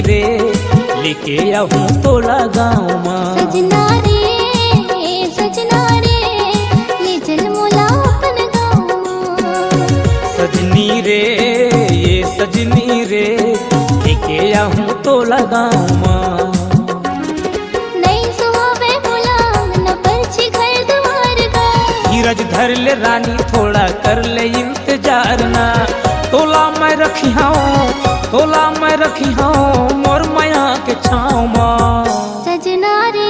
रे लेके आहूं तोला गाँव माँ। सजना रे ले चल मोला अपन गाँव। सजनी रे ये सजनी रे लेके आहूं तोला गाँव माँ। नहीं सुहावे मोला न परछी घर द्वार का। धीरज धर ले रानी थोड़ा कर ले इंतजार ना। तोला मैं रखी हूँ मोर माया के छाँव माँ। सजना रे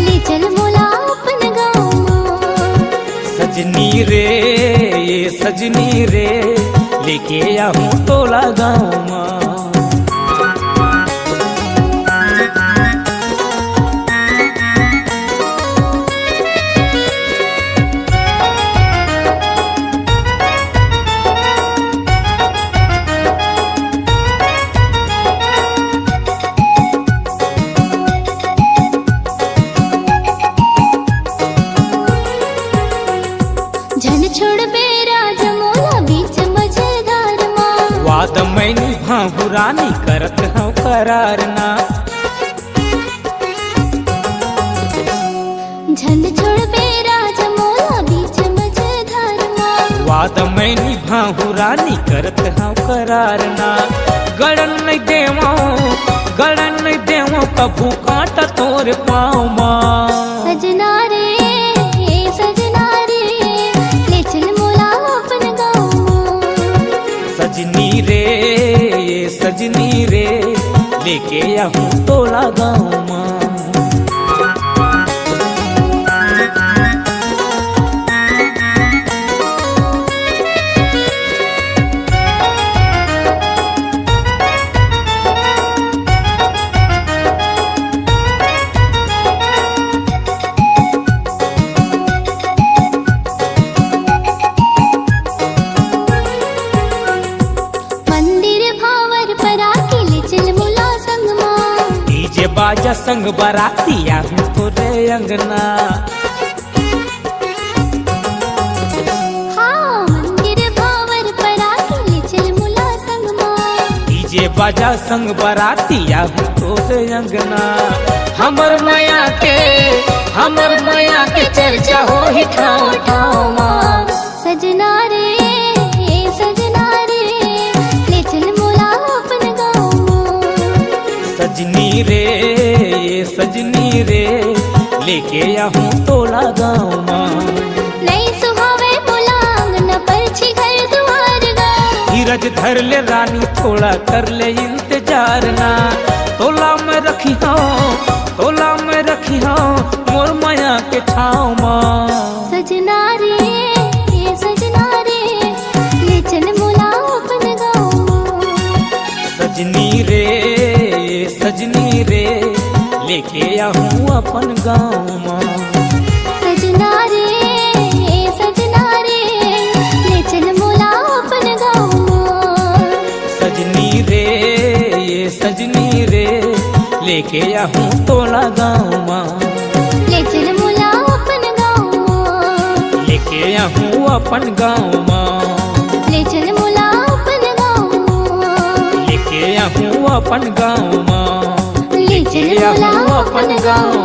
ले चल मोला अपन गाँव। सजनी रे ये सजनी रे लेके आहूं तोला गाँव माँ। झन छोड़ बेरा जमोला बीच मझधार माँ। वाद मैं निभाऊं रानी करत हूँ करार ना। झन छोड़ बेरा जमोला बीच मझधार माँ। वाद मैं निभाऊं रानी करत हूँ करार ना। गड़न नहीं देवो कभू कांटा तोर पाँव माँ। सजना रे ले चल मोला अपन गाँव। सजनी रे ये सजनी रे लेके आहूं तोला गाँव माँ। बाजा संग बराती आहूं तोरे अंगना। हाँ मंदिर भावर पराती ले चल मोला संग माँ। डीजे बाजा संग बराती आहूं तोरे अंगना। हमर माया के चर्चा हो ही ठाव ठाव माँ। सजना रे ले चल मोला अपन गाँव। सजनी रे ये सजनी रे लेके आहूं तोला गाँव माँ। नहीं सुहावे मोला न परछी घर द्वार का। धीरज धर ले रानी थोड़ा कर ले इंतजार ना। तोला मैं रखी हूँ मोर माया के छाँव माँ। सजना रे ले चल मोला अपन गाँव। सजनी रे ये सजनी रे लेके आहूं अपन गाँव माँ। सजना रे ले चल मोला अपन गाँव। सजनी रे ये सजनी रे लेके आहूं तोला गाँव माँ। ले चल मोला अपन गाँव। लेके आहूं अपन गाँव माँ। ले चल मोला अपन गाँव। लेके आहूं अपन गाँव माँ। ले चल मोला अपन गाँव।